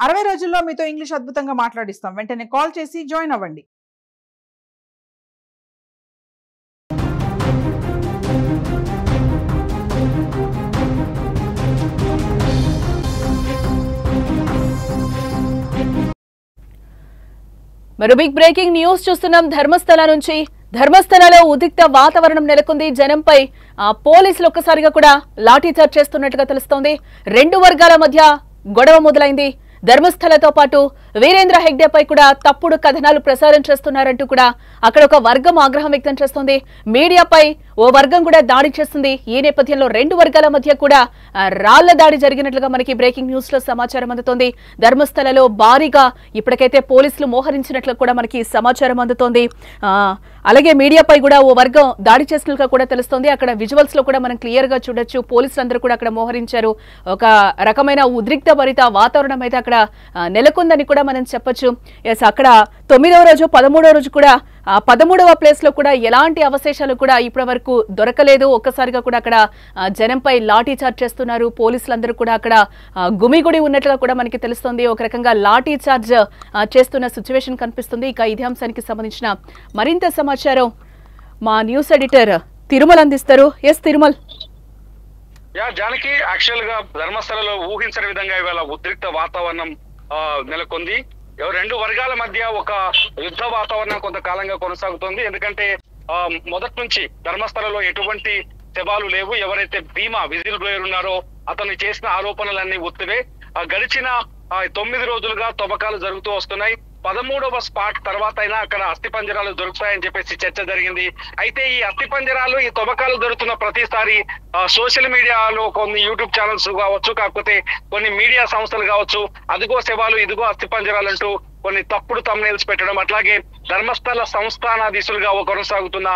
60 రోజుల్లో మీతో ఇంగ్లీష్ అద్భుతంగా మాట్లాడిస్తాం. వెంటనే కాల్ చేసి జాయిన్ అవ్వండి. మరో బిగ్ బ్రేకింగ్ న్యూస్ చూస్తున్నాం. ధర్మస్థల నుంచి. ధర్మస్థలలో ఉద్రిక్త వాతావరణం నెలకొంది. జనంపై పోలీసులు ఒక్కసారిగా కూడా లాఠీచార్జ్ చేస్తున్నట్టుగా తెలుస్తోంది. రెండు వర్గాల మధ్య గొడవ మొదలైంది. ధర్మస్థలతో పాటు వీరేంద్ర హెగ్డేపై కూడా తప్పుడు కథనాలు ప్రసారం చేస్తున్నారంటూ కూడా అక్కడ ఒక వర్గం ఆగ్రహం వ్యక్తం చేస్తోంది. మీడియాపై ఓ వర్గం కూడా దాడి చేస్తుంది. ఈ నేపథ్యంలో రెండు వర్గాల మధ్య కూడా రాళ్ల దాడి జరిగినట్లుగా మనకి బ్రేకింగ్ న్యూస్ లో సమాచారం అందుతోంది. ధర్మస్థలలో భారీగా ఇప్పటికైతే పోలీసులు మోహరించినట్లు కూడా మనకి సమాచారం అందుతోంది. అలాగే మీడియాపై కూడా ఓ వర్గం దాడి చేసినట్లుగా కూడా తెలుస్తోంది. అక్కడ విజువల్స్ లో కూడా మనం క్లియర్ గా చూడొచ్చు. పోలీసులందరూ కూడా అక్కడ మోహరించారు. ఒక రకమైన ఉద్రిక్త భరిత వాతావరణం అయితే అక్కడ నెలకొందని కూడా మనం చెప్పొచ్చు. ఎస్, అక్కడ 9వ రోజు 13వ రోజు కూడా 13వ ప్లేస్ లో కూడా ఎలాంటి అవశేషాలు కూడా ఇప్పటి వరకు దొరకలేదు. ఒక్కసారిగా కూడా అక్కడ జనంపై లాఠీ చార్జ్ చేస్తున్నారు. పోలీసులందరూ కూడా అక్కడ గుమిగుడి ఉన్నట్లుగా కూడా మనకి తెలుస్తుంది. ఒక రకంగా లాఠీ చార్జ్ చేస్తున్న సిచ్యువేషన్ కనిపిస్తుంది. ఇక ఇదే అంశానికి సంబంధించిన మరింత సమాచారం మా న్యూస్ ఎడిటర్ తిరుమల్ అందిస్తారు. ఎస్ తిరుమల్. జానకి, యాక్చువల్ గా ధర్మస్థలలో ఊహించని విధంగా ఇవాళ ఉద్రిక్త వాతావరణం నెలకొంది. రెండు వర్గాల మధ్య ఒక యుద్ధ వాతావరణం కొంతకాలంగా కొనసాగుతోంది. ఎందుకంటే మొదటి నుంచి ధర్మస్థలలో ఎటువంటి శవాలు లేవు. ఎవరైతే భీమా విజిల్ బ్లోయర్ ఉన్నారో అతను చేసిన ఆరోపణలన్నీ ఉత్తివే. గడిచిన 9 రోజులుగా తవ్వకాలు జరుగుతూ వస్తున్నాయి. 13వ స్పాట్ తర్వాత అయినా అక్కడ అస్థిపంజరాలు దొరుకుతాయని చెప్పేసి చర్చ జరిగింది. అయితే ఈ అస్థిపంజరాలు, ఈ తవ్వకాలు జరుగుతున్న ప్రతిసారి సోషల్ మీడియాలో కొన్ని యూట్యూబ్ ఛానల్స్ కావచ్చు, కాకపోతే కొన్ని మీడియా సంస్థలు కావచ్చు, అదిగో శవాలు ఇదిగో అస్థిపంజరాలు అంటూ కొన్ని తప్పుడు థంబ్నెయిల్స్ పెట్టడం, అట్లాగే ధర్మస్థల సంస్థానాధీశులుగా కొనసాగుతున్న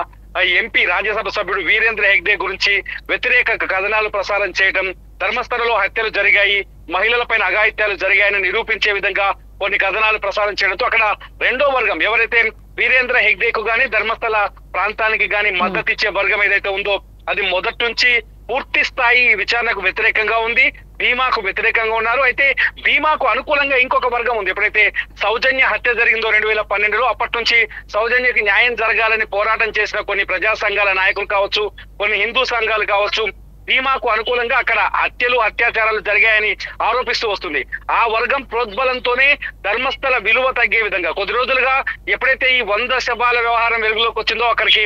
ఎంపీ రాజ్యసభ సభ్యుడు వీరేంద్ర హెగ్డే గురించి వ్యతిరేక కథనాలు ప్రసారం చేయడం, ధర్మస్థలలో హత్యలు జరిగాయి, మహిళలపైన అఘాయిత్యాలు జరిగాయని నిరూపించే విధంగా కొన్ని కథనాలు ప్రసారం చేయడంతో అక్కడ రెండో వర్గం ఎవరైతే వీరేంద్ర హెగ్డేకు గాని ధర్మస్థల ప్రాంతానికి గాని మద్దతు ఇచ్చే వర్గం ఏదైతే ఉందో అది మొదటి నుంచి పూర్తి స్థాయి విచారణకు వ్యతిరేకంగా ఉంది. భీమాకు వ్యతిరేకంగా ఉన్నారు. అయితే భీమాకు అనుకూలంగా ఇంకొక వర్గం ఉంది. ఎప్పుడైతే సౌజన్య హత్య జరిగిందో 2012లో అప్పటి నుంచి సౌజన్యకి న్యాయం జరగాలని పోరాటం చేసిన కొన్ని ప్రజా సంఘాల నాయకులు కావచ్చు, కొన్ని హిందూ సంఘాలు కావచ్చు, భీమాకు అనుకూలంగా అక్కడ హత్యలు అత్యాచారాలు జరిగాయని ఆరోపిస్తూ వస్తుంది. ఆ వర్గం ప్రోద్బలంతోనే ధర్మస్థల విలువ తగ్గే విధంగా కొద్ది రోజులుగా ఎప్పుడైతే ఈ 100 శవాల వ్యవహారం వెలుగులోకి వచ్చిందో అక్కడికి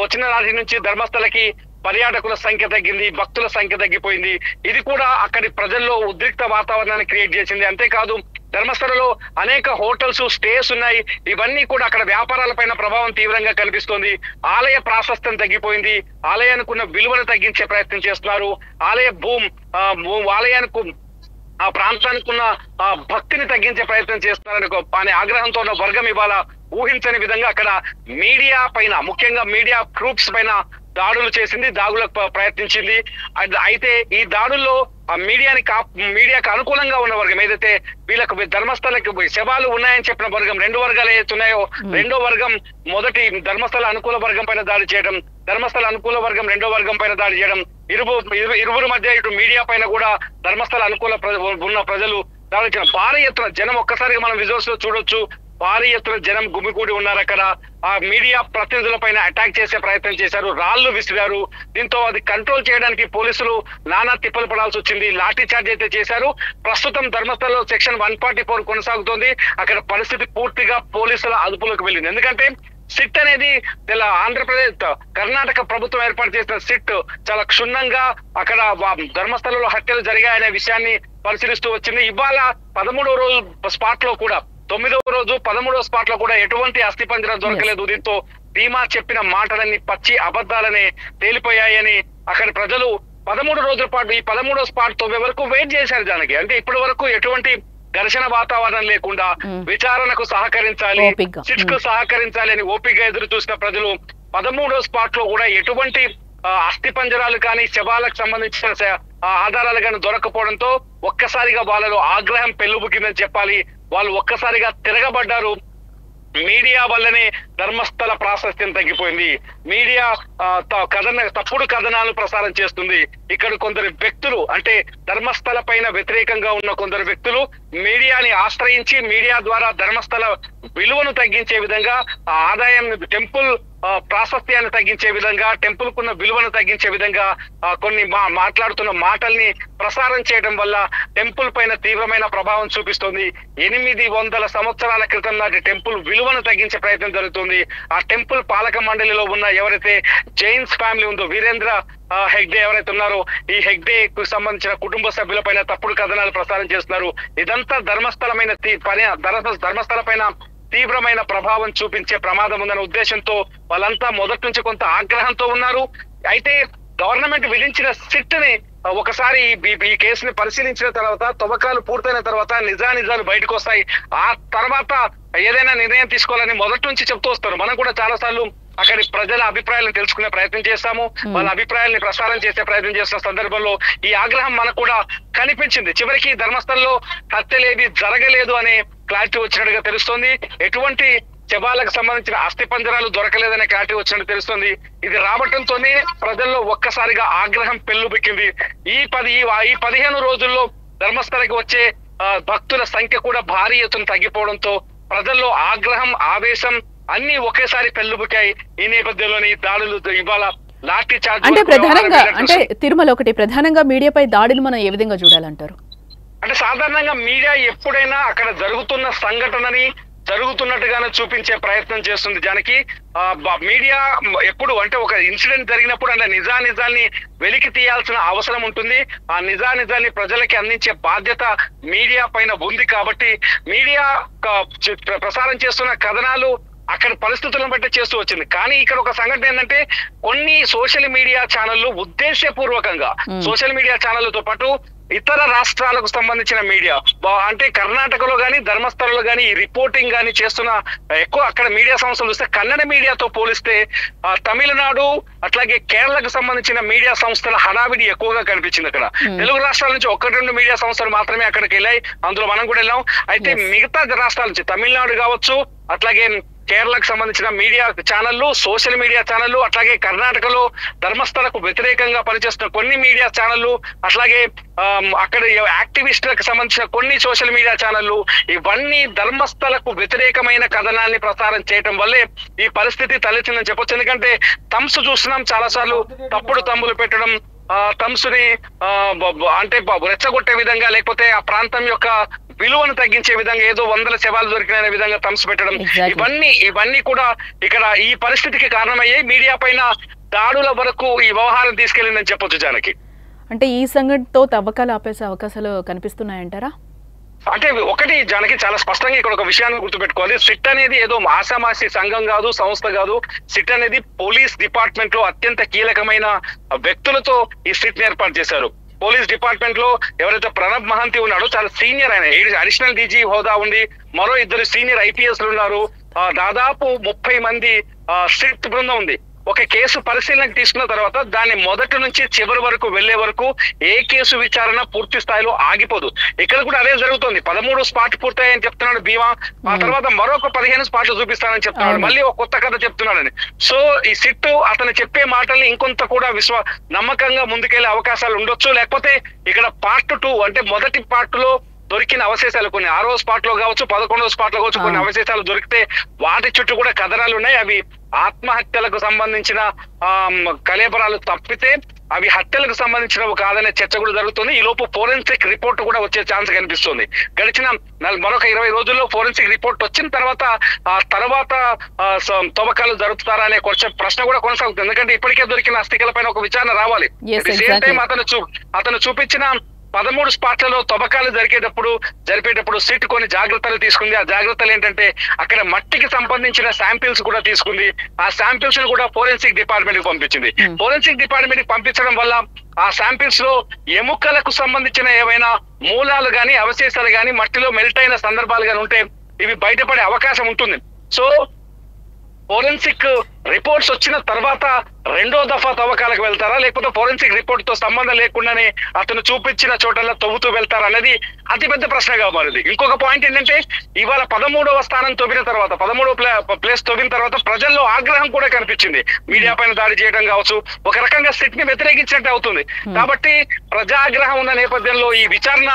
వచ్చిన నాటి నుంచి ధర్మస్థలకి పర్యాటకుల సంఖ్య తగ్గింది, భక్తుల సంఖ్య తగ్గిపోయింది. ఇది కూడా అక్కడి ప్రజల్లో ఉద్రిక్త వాతావరణాన్ని క్రియేట్ చేసింది. అంతేకాదు ధర్మస్థలలో అనేక హోటల్స్, స్టేస్ ఉన్నాయి. ఇవన్నీ కూడా అక్కడ వ్యాపారాలపైన ప్రభావం తీవ్రంగా కనిపిస్తోంది. ఆలయ ప్రాశస్త్యం తగ్గిపోయింది. ఆలయానికి ఉన్న విలువను తగ్గించే ప్రయత్నం చేస్తున్నారు. ఆలయానికి ఆ ప్రాంతానికి ఉన్న భక్తిని తగ్గించే ప్రయత్నం చేస్తున్నారని ఆగ్రహంతో ఉన్న వర్గం ఇవాళ ఊహించని విధంగా అక్కడ మీడియా పైన, ముఖ్యంగా మీడియా గ్రూప్స్ పైన దాడులు చేసింది, దాడులకు ప్రయత్నించింది. అయితే ఈ దాడుల్లో మీడియాకు అనుకూలంగా ఉన్న వర్గం ఏదైతే వీళ్ళకు ధర్మస్థలకి శవాలు ఉన్నాయని చెప్పిన వర్గం, రెండు వర్గాలు ఏదైతే ఉన్నాయో రెండో వర్గం మొదటి ధర్మస్థల అనుకూల వర్గం పైన దాడి చేయడం, ధర్మస్థల అనుకూల వర్గం రెండో వర్గం పైన దాడి చేయడం, ఇరువురు మధ్య ఇటు మీడియా పైన కూడా ధర్మస్థల అనుకూల ఉన్న ప్రజలు దాడి చేయడం. భారీ ఎత్తున జనం ఒక్కసారిగా మనం విజువల్స్ లో చూడొచ్చు. భారీ ఎత్తున జనం గుమికూడి ఉన్నారు. అక్కడ ఆ మీడియా ప్రతినిధుల పైన అటాక్ చేసే ప్రయత్నం చేశారు, రాళ్లు విసిరారు. దీంతో అది కంట్రోల్ చేయడానికి పోలీసులు నానా తిప్పలు పడాల్సి వచ్చింది. లాఠీ చార్జ్ అయితే చేశారు. ప్రస్తుతం ధర్మస్థలలో సెక్షన్ 144 కొనసాగుతోంది. అక్కడ పరిస్థితి పూర్తిగా పోలీసుల అదుపులోకి వెళ్ళింది. ఎందుకంటే సిట్ అనేది ఆంధ్రప్రదేశ్, కర్ణాటక ప్రభుత్వం ఏర్పాటు చేసిన సిట్ చాలా క్షుణ్ణంగా అక్కడ ధర్మస్థలలో హత్యలు జరిగాయనే విషయాన్ని పరిశీలిస్తూ వచ్చింది. ఇవాళ 13వ రోజు స్పాట్ లో కూడా 9వ రోజు 13వ స్పాట్ లో కూడా ఎటువంటి అస్థిపంజరం దొరకలేదు. దీంతో భీమా చెప్పిన మాటలన్నీ పచ్చి అబద్ధాలనే తేలిపోయాయని అక్కడి ప్రజలు 13 రోజుల పాటు ఈ 13వ స్పాట్ తో వరకు వెయిట్ చేశారు. దానికి అంటే ఇప్పటి వరకు ఎటువంటి ఘర్షణ వాతావరణం లేకుండా విచారణకు సహకరించాలి, సిట్ కు సహకరించాలి అని ఓపికగా ఎదురు చూసిన ప్రజలు 13వ స్పాట్ లో కూడా ఎటువంటి అస్థిపంజరాలు కానీ శవాలకు సంబంధించిన ఆధారాలు కానీ దొరకపోవడంతో ఒక్కసారిగా వాళ్ళలో ఆగ్రహం పెళ్ళుబుకిందని చెప్పాలి. వాళ్ళు ఒక్కసారిగా తిరగబడ్డారు. మీడియా వల్లనే ధర్మస్థల ప్రాశస్త్యం తగ్గిపోయింది. మీడియా తప్పుడు కథనాలు ప్రసారం చేస్తుంది. ఇక్కడ కొందరు వ్యక్తులు అంటే ధర్మస్థల పైన వ్యతిరేకంగా ఉన్న కొందరు వ్యక్తులు మీడియాని ఆశ్రయించి మీడియా ద్వారా ధర్మస్థల విలువను తగ్గించే విధంగా, ఆదాయం టెంపుల్ ప్రాశస్త్యాన్ని తగ్గించే విధంగా, టెంపుల్ కున్న విలువను తగ్గించే విధంగా కొన్ని మాట్లాడుతున్న మాటల్ని ప్రసారం చేయడం వల్ల టెంపుల్ పైన తీవ్రమైన ప్రభావం చూపిస్తుంది. 800 సంవత్సరాల క్రితం నాటి టెంపుల్ విలువను తగ్గించే ప్రయత్నం జరుగుతుంది. ఆ టెంపుల్ పాలక మండలిలో ఉన్న ఎవరైతే జైన్స్ ఫ్యామిలీ ఉందో, వీరేంద్ర హెగ్డే ఎవరైతే ఉన్నారో, ఈ హెగ్డే కు సంబంధించిన కుటుంబ సభ్యుల పైన తప్పుడు కథనాలు ప్రసారం చేస్తున్నారు. ఇదంతా ధర్మస్థలమైన ధర్మస్థల పైన తీవ్రమైన ప్రభావం చూపించే ప్రమాదం ఉందనే ఉద్దేశంతో వాళ్ళంతా మొదటి నుంచి కొంత ఆగ్రహంతో ఉన్నారు. అయితే గవర్నమెంట్ విధించిన సిట్ ని ఒకసారి ఈ కేసుని పరిశీలించిన తర్వాత, తవ్వకాలు పూర్తయిన తర్వాత నిజాలు బయటకు వస్తాయి. ఆ తర్వాత ఏదైనా నిర్ణయం తీసుకోవాలని మొదటి నుంచి చెప్తూ వస్తారు. మనం కూడా చాలా సార్లు అక్కడి ప్రజల అభిప్రాయాలను తెలుసుకునే ప్రయత్నం చేస్తాము, వాళ్ళ అభిప్రాయాల్ని ప్రసారం చేసే ప్రయత్నం చేస్తున్న సందర్భంలో ఈ ఆగ్రహం మనకు కూడా కనిపించింది. చివరికి ధర్మస్థలంలో హత్యలేవి జరగలేదు అనే క్లారిటీ వచ్చినట్టుగా తెలుస్తోంది. ఎటువంటి శవాలకు సంబంధించిన అస్థి పంజరాలు దొరకలేదనే క్లారిటీ వచ్చినట్టు తెలుస్తుంది. ఇది రావటంతోనే ప్రజల్లో ఒక్కసారిగా ఆగ్రహం పెల్లుబెక్కింది. ఈ 15 రోజుల్లో ధర్మస్థలకి వచ్చే భక్తుల సంఖ్య కూడా భారీ ఎత్తున తగ్గిపోవడంతో ప్రజల్లో ఆగ్రహం, ఆవేశం అన్ని ఒకేసారి పెల్లుబుకాయి. ఈ నేపథ్యంలోని దాడులు ఇవాళ లాఠీ చార్జ్ అంటే ప్రధానంగా అంటే తిరుమల ఒకటి ప్రధానంగా మీడియాపై దాడులు మనం ఏ విధంగా చూడాలంటారు? అంటే సాధారణంగా మీడియా ఎప్పుడైనా అక్కడ జరుగుతున్న సంఘటనని జరుగుతున్నట్టుగానే చూపించే ప్రయత్నం చేస్తుంది. జానకి మీడియా ఎప్పుడు అంటే ఒక ఇన్సిడెంట్ జరిగినప్పుడు అంటే నిజాన్ని వెలికి తీయాల్సిన అవసరం ఉంటుంది. ఆ నిజాన్ని ప్రజలకి అందించే బాధ్యత మీడియా పైన ఉంది. కాబట్టి మీడియా ప్రసారం చేస్తున్న కథనాలు అక్కడ పరిస్థితులను బట్టి చేస్తూ వచ్చింది. కానీ ఇక్కడ ఒక సంఘటన ఏంటంటే, కొన్ని సోషల్ మీడియా ఛానళ్లు ఉద్దేశపూర్వకంగా సోషల్ మీడియా ఛానళ్లతో పాటు ఇతర రాష్ట్రాలకు సంబంధించిన మీడియా అంటే కర్ణాటకలో గానీ ధర్మస్థలలో గానీ ఈ రిపోర్టింగ్ గానీ చేస్తున్న ఎక్కువ అక్కడ మీడియా సంస్థలు చూస్తే కన్నడ మీడియాతో పోలిస్తే తమిళనాడు అట్లాగే కేరళకు సంబంధించిన మీడియా సంస్థల హడావిడి ఎక్కువగా కనిపించింది. అక్కడ తెలుగు రాష్ట్రాల నుంచి 1-2 మీడియా సంస్థలు మాత్రమే అక్కడికి వెళ్ళాయి. అందులో మనం కూడా వెళ్ళాం. అయితే మిగతా రాష్ట్రాల నుంచి తమిళనాడు కావచ్చు, అట్లాగే కేరళకు సంబంధించిన మీడియా ఛానళ్లు, సోషల్ మీడియా ఛానళ్లు, అట్లాగే కర్ణాటకలో ధర్మస్థలకు వ్యతిరేకంగా పనిచేస్తున్న కొన్ని మీడియా ఛానళ్లు, అట్లాగే అక్కడ యాక్టివిస్టులకు సంబంధించిన కొన్ని సోషల్ మీడియా ఛానళ్లు, ఇవన్నీ ధర్మస్థలకు వ్యతిరేకమైన కథనాన్ని ప్రసారం చేయటం వల్లే ఈ పరిస్థితి తలెత్తిందని చెప్పొచ్చు. ఎందుకంటే థమ్స్ చూస్తున్నాం చాలా సార్లు, తప్పుడు తమ్ములు పెట్టడం, థమ్స్ని అంటే రెచ్చగొట్టే విధంగా, లేకపోతే ఆ ప్రాంతం యొక్క విలువను తగ్గించే విధంగా, ఏదో 100 శవాలు దొరికిన విధంగా థమ్స్ పెట్టడం, ఇవన్నీ కూడా ఇక్కడ ఈ పరిస్థితికి కారణమయ్యాయి. మీడియా పైన దాడుల వరకు ఈ వ్యవహారం తీసుకెళ్లిందని చెప్పొచ్చు. జానకి అంటే ఈ సంఘటనతో తవ్వకాలు ఆపేసే అవకాశాలు కనిపిస్తున్నాయంటారా? అంటే ఒకటి జానకి చాలా స్పష్టంగా ఇక్కడ ఒక విషయాన్ని గుర్తుపెట్టుకోవాలి. సిట్ అనేది ఏదో ఆసామాసి సంఘం కాదు, సంస్థ కాదు. సిట్ అనేది పోలీస్ డిపార్ట్మెంట్ లో అత్యంత కీలకమైన వ్యక్తులతో ఈ సిట్ ఏర్పాటు చేశారు. పోలీస్ డిపార్ట్మెంట్ లో ఎవరైతే ప్రణబ్ మహంతి ఉన్నాడో చాలా సీనియర్, ఆయన అడిషనల్ డీజీ హోదా ఉంది. మరో 2 సీనియర్ ఐపీఎస్ ఉన్నారు. దాదాపు 30 మంది సిట్ బృందం ఉంది. ఒక కేసు పరిశీలనకు తీసుకున్న తర్వాత దాన్ని మొదటి నుంచి చివరి వరకు వెళ్లే వరకు ఏ కేసు విచారణ పూర్తి స్థాయిలో ఆగిపోదు. ఇక్కడ కూడా అదే జరుగుతుంది. 13 స్పాట్ పూర్తయ్యని చెప్తున్నాడు భీమా, ఆ తర్వాత మరొక 15 స్పాట్లు చూపిస్తానని చెప్తున్నాడు, మళ్ళీ ఒక కొత్త కథ చెప్తున్నాడని. సో ఈ సిట్ అతను చెప్పే మాటల్ని ఇంకొంత కూడా నమ్మకంగా ముందుకెళ్లే అవకాశాలు ఉండొచ్చు. లేకపోతే ఇక్కడ పార్ట్ 2 అంటే మొదటి పార్ట్ లో దొరికిన అవశేషాలు కొన్ని 6వ స్పాట్ లో కావచ్చు, 11వ స్పాట్ లో కావచ్చు, కొన్ని అవశేషాలు దొరికితే వాటి చుట్టూ కూడా కథనాలు ఉన్నాయి. అవి ఆత్మహత్యలకు సంబంధించిన కలేబరాలు తప్పితే అవి హత్యలకు సంబంధించినవి కాదనే చర్చ కూడా జరుగుతుంది. ఈ లోపు ఫోరెన్సిక్ రిపోర్ట్ కూడా వచ్చే ఛాన్స్ కనిపిస్తుంది. గడిచిన మరొక 20 రోజుల్లో ఫోరెన్సిక్ రిపోర్ట్ వచ్చిన తర్వాత తవ్వకాలు జరుపుతారా అనే ప్రశ్న కూడా కొనసాగుతుంది. ఎందుకంటే ఇప్పటికే దొరికిన అస్థికల పైన ఒక విచారణ రావాలి. సేమ్ టైం అతను చూపించిన 13 స్పాట్లలో తవ్వకాలు జరిపేటప్పుడు సిట్ కొన్ని జాగ్రత్తలు తీసుకుంది. ఆ జాగ్రత్తలు ఏంటంటే అక్కడ మట్టికి సంబంధించిన శాంపిల్స్ కూడా తీసుకుంది. ఆ శాంపిల్స్ ను కూడా ఫోరెన్సిక్ డిపార్ట్మెంట్ కి పంపించింది. ఫోరెన్సిక్ డిపార్ట్మెంట్ కి పంపించడం వల్ల ఆ శాంపిల్స్ లో ఎముకలకు సంబంధించిన ఏవైనా మూలాలు గాని, అవశేషాలు గాని, మట్టిలో మెల్ట్ అయిన సందర్భాలు గాని ఉంటే ఇవి బయటపడే అవకాశం ఉంటుంది. సో ఫోరెన్సిక్ రిపోర్ట్స్ వచ్చిన తర్వాత రెండో దఫా తవ్వకాలకు వెళ్తారా, లేకపోతే ఫోరెన్సిక్ రిపోర్ట్ తో సంబంధం లేకుండానే అతను చూపించిన చోటల్లో తవ్వుతూ వెళ్తారా అనేది అతిపెద్ద ప్రశ్నగా మారింది. ఇంకొక పాయింట్ ఏంటంటే ఇవాళ 13వ స్థానం తవ్విన తర్వాత 13వ ప్లేస్ తవ్విన తర్వాత ప్రజల్లో ఆగ్రహం కూడా కనిపించింది. మీడియా పైన దాడి చేయడం కావచ్చు, ఒక రకంగా సిట్ ని వ్యతిరేకించినట్టు అవుతుంది. కాబట్టి ప్రజాగ్రహం ఉన్న నేపథ్యంలో ఈ విచారణ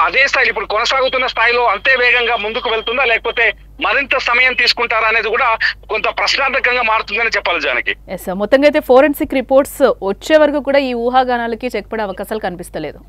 అదే స్థాయిలో ఇప్పుడు కొనసాగుతున్న స్థాయిలో అంతే వేగంగా ముందుకు వెళ్తుందా, లేకపోతే మరింత సమయం తీసుకుంటారా అనేది కూడా కొంత ప్రశ్నార్థకంగా మారుతుందని చెప్పాలి జానకి. మొత్తంగా అయితే ఫోరెన్సిక్ రిపోర్ట్స్ వచ్చే వరకు కూడా ఈ ఊహాగానాలకి చెక్ పడే అవకాశాలు కనిపిస్తలేదు.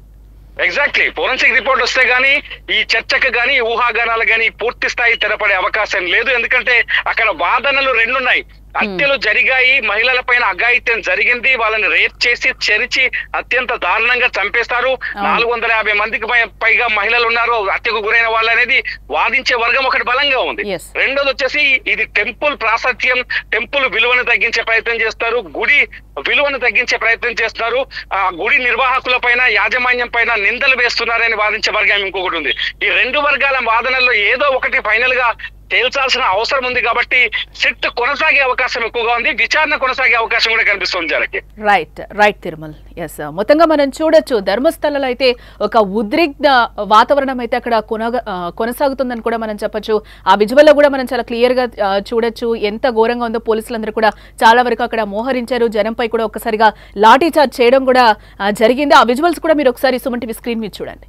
ఎగ్జాక్ట్లీ, ఫోరెన్సిక్ రిపోర్ట్ వస్తే గానీ ఈ చర్చకు గానీ ఊహాగానాలు గానీ పూర్తి స్థాయి తెరపడే అవకాశం లేదు. ఎందుకంటే అక్కడ వాదనలు రెండున్నాయి. హత్యలు జరిగాయి, మహిళల పైన అఘాయిత్యం జరిగింది, వాళ్ళని రేప్ చేసి చెరిచి అత్యంత దారుణంగా చంపేస్తారు, 450 మందికి పైగా మహిళలు ఉన్నారు హత్యకు గురైన వాళ్ళు అనేది వాదించే వర్గం ఒకటి బలంగా ఉంది. రెండోది వచ్చేసి ఇది టెంపుల్ ప్రాశస్త్యం, టెంపుల్ విలువను తగ్గించే ప్రయత్నం చేస్తారు, గుడి విలువను తగ్గించే ప్రయత్నం చేస్తున్నారు, ఆ గుడి నిర్వాహకుల పైన యాజమాన్యం పైన నిందలు వేస్తున్నారని వాదించే వర్గం ఇంకొకటి ఉంది. ఈ రెండు వర్గాల వాదనల్లో ఏదో ఒకటి ఫైనల్ గా తేల్చాల్సిన అవసరం ఉంది. కాబట్టి సిట్ కొనసాగే అవకాశం ఎక్కువగా ఉంది, విచారణ కొనసాగే అవకాశం కూడా కనిపిస్తుంది జనకి. రైట్ తిరుమల్. ఎస్, మొత్తంగా మనం చూడొచ్చు ధర్మస్థలలో అయితే ఒక ఉద్రిక్త వాతావరణం అయితే అక్కడ కొనసాగుతుందని కూడా మనం చెప్పొచ్చు. ఆ విజువల్ లో కూడా మనం చాలా క్లియర్ గా చూడొచ్చు ఎంత ఘోరంగా ఉందో. పోలీసులందరూ కూడా చాలా వరకు అక్కడ మోహరించారు, జనంపై కూడా ఒక్కసారిగా లాఠీ చార్జ్ చేయడం కూడా జరిగింది. ఆ విజువల్స్ కూడా మీరు ఒకసారి సుమన్ టీవీ స్క్రీన్ మీద చూడండి.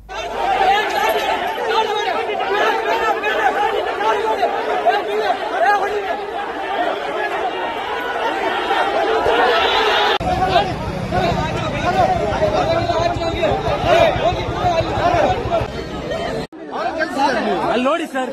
ನೋಡಿ ಸರ್,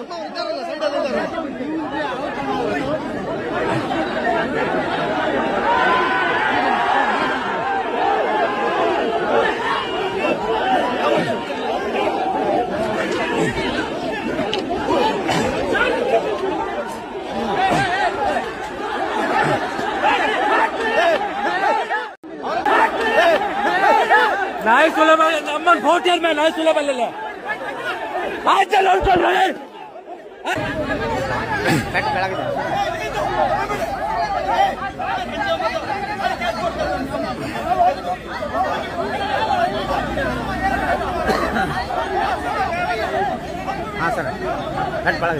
ನಾಯಿ ಸುಲಭ ನಮ್ಮನ್ನು ಭೋಟಿಯರ್ ಮೇಲೆ ನಾಯಿ ಸುಲಭ ಅಲ್ಲಲ್ಲ आज चल रहे हाँ सर घट पड़ा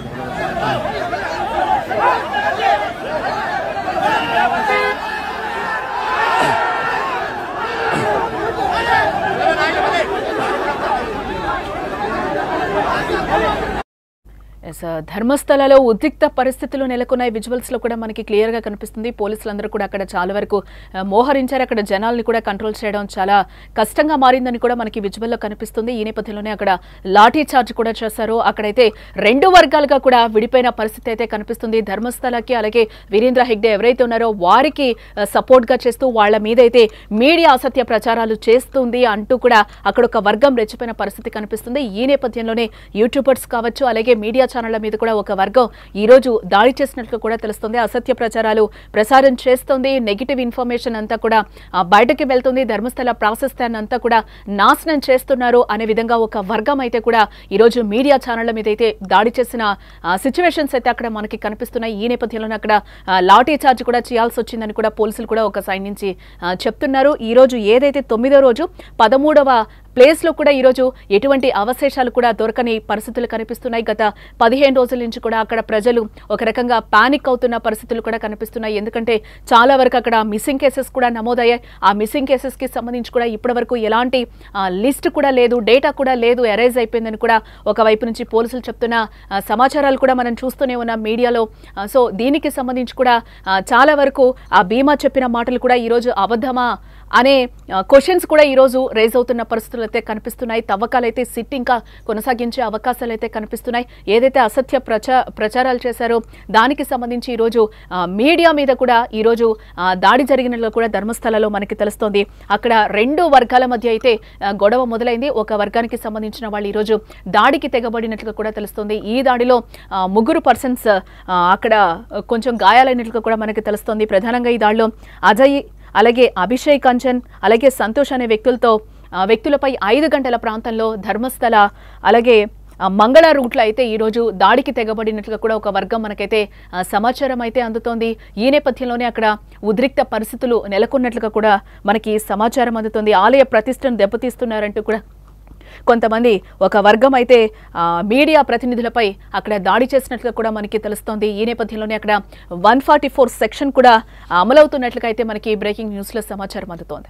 ధర్మస్థలలో ఉద్రిక్త పరిస్థితులు నెలకొన్న విజువల్స్ లో కూడా మనకి క్లియర్ గా కనిపిస్తుంది. పోలీసులందరూ కూడా అక్కడ చాలా వరకు మోహరించారు. అక్కడ జనాల్ని కూడా కంట్రోల్ చేయడం చాలా కష్టంగా మారిందని కూడా మనకి విజువల్ లో కనిపిస్తుంది. ఈ నేపథ్యంలోనే అక్కడ లాఠీ చార్జ్ కూడా చేశారు. అక్కడైతే రెండు వర్గాలుగా కూడా విడిపోయిన పరిస్థితి అయితే కనిపిస్తుంది. ధర్మస్థలకి అలాగే వీరేంద్ర హెగ్డే ఎవరైతే ఉన్నారో వారికి సపోర్ట్ గా చేస్తూ వాళ్ళ మీద అయితే మీడియా అసత్య ప్రచారాలు చేస్తుంది అంటూ కూడా అక్కడ ఒక వర్గం రెచ్చిపోయిన పరిస్థితి కనిపిస్తుంది. ఈ నేపథ్యంలోనే యూట్యూబర్స్ కావచ్చు అలాగే మీడియా ఛానళ్ల మీద కూడా ఒక వర్గం ఈ రోజు దాడి చేసినట్లు కూడా తెలుస్తుంది. అసత్య ప్రచారాలు ప్రసారం చేస్తుంది, నెగిటివ్ ఇన్ఫర్మేషన్ అంతా కూడా బయటకి వెళ్తుంది, ధర్మస్థల ప్రాశస్త్యాన్ని అంతా కూడా నాశనం చేస్తున్నారు అనే విధంగా ఒక వర్గం అయితే కూడా ఈ రోజు మీడియా ఛానళ్ల మీద అయితే దాడి చేసిన సిచ్యువేషన్స్ అయితే అక్కడ మనకి కనిపిస్తున్నాయి. ఈ నేపథ్యంలోనే అక్కడ లాఠీ చార్జ్ కూడా చేయాల్సి వచ్చిందని కూడా పోలీసులు కూడా ఒక సైడ్ నుంచి చెప్తున్నారు. ఈ రోజు ఏదైతే 9వ రోజు 13వ ప్లేస్ లో కూడా ఈరోజు ఎటువంటి అవశేషాలు కూడా దొరకని పరిస్థితులు కనిపిస్తున్నాయి. గత 15 రోజుల నుంచి కూడా అక్కడ ప్రజలు ఒక రకంగా పానిక్ అవుతున్న పరిస్థితులు కూడా కనిపిస్తున్నాయి. ఎందుకంటే చాలా వరకు అక్కడ మిస్సింగ్ కేసెస్ కూడా నమోదయ్యాయి. ఆ మిస్సింగ్ కేసెస్ కి సంబంధించి కూడా ఇప్పటి వరకు ఎలాంటి లిస్ట్ కూడా లేదు, డేటా కూడా లేదు, ఎరైజ్ అయిపోయిందని కూడా ఒకవైపు నుంచి పోలీసులు చెప్తున్న సమాచారాలు కూడా మనం చూస్తూనే ఉన్నాం మీడియాలో. సో దీనికి సంబంధించి కూడా చాలా వరకు ఆ బీమా చెప్పిన మాటలు కూడా ఈరోజు అబద్ధమా అనే క్వశ్చన్స్ కూడా ఈరోజు రేజ్ అవుతున్న పరిస్థితులు అయితే కనిపిస్తున్నాయి. తవ్వకాలు అయితే సిట్ ఇంకా కొనసాగించే అవకాశాలు అయితే కనిపిస్తున్నాయి. ఏదైతే అసత్య ప్రచారాలు చేశారో దానికి సంబంధించి ఈరోజు మీడియా మీద కూడా ఈరోజు దాడి జరిగినట్లు కూడా ధర్మస్థలలో మనకి తెలుస్తోంది. అక్కడ రెండు వర్గాల మధ్య అయితే గొడవ మొదలైంది. ఒక వర్గానికి సంబంధించిన వాళ్ళు ఈరోజు దాడికి తెగబడినట్లుగా కూడా తెలుస్తోంది. ఈ దాడిలో 3 పర్సన్స్ అక్కడ కొంచెం గాయాలైనట్లుగా కూడా మనకి తెలుస్తోంది. ప్రధానంగా ఈ దాడిలో అజయ్ అలాగే అభిషేక్ కంచన్ అలాగే సంతోష్ అనే వ్యక్తులపై 5 గంటల ప్రాంతంలో ధర్మస్థల అలాగే మంగళ రూట్లో అయితే ఈ రోజు దాడికి తెగబడినట్లుగా కూడా ఒక వర్గం మనకైతే సమాచారం అయితే అందుతోంది. ఈ నేపథ్యంలోనే అక్కడ ఉద్రిక్త పరిస్థితులు నెలకొన్నట్లుగా కూడా మనకి సమాచారం అందుతోంది. ఆలయ ప్రతిష్టను దెబ్బతీస్తున్నారంటూ కూడా కొంతమంది ఒక వర్గం అయితే మీడియా ప్రతినిధులపై అక్కడ దాడి చేసినట్లుగా కూడా మనకి తెలుస్తోంది. ఈ నేపథ్యంలోనే అక్కడ 144 సెక్షన్ కూడా అమలవుతున్నట్లుగా అయితే మనకి బ్రేకింగ్ న్యూస్ లో సమాచారం అందుతోంది.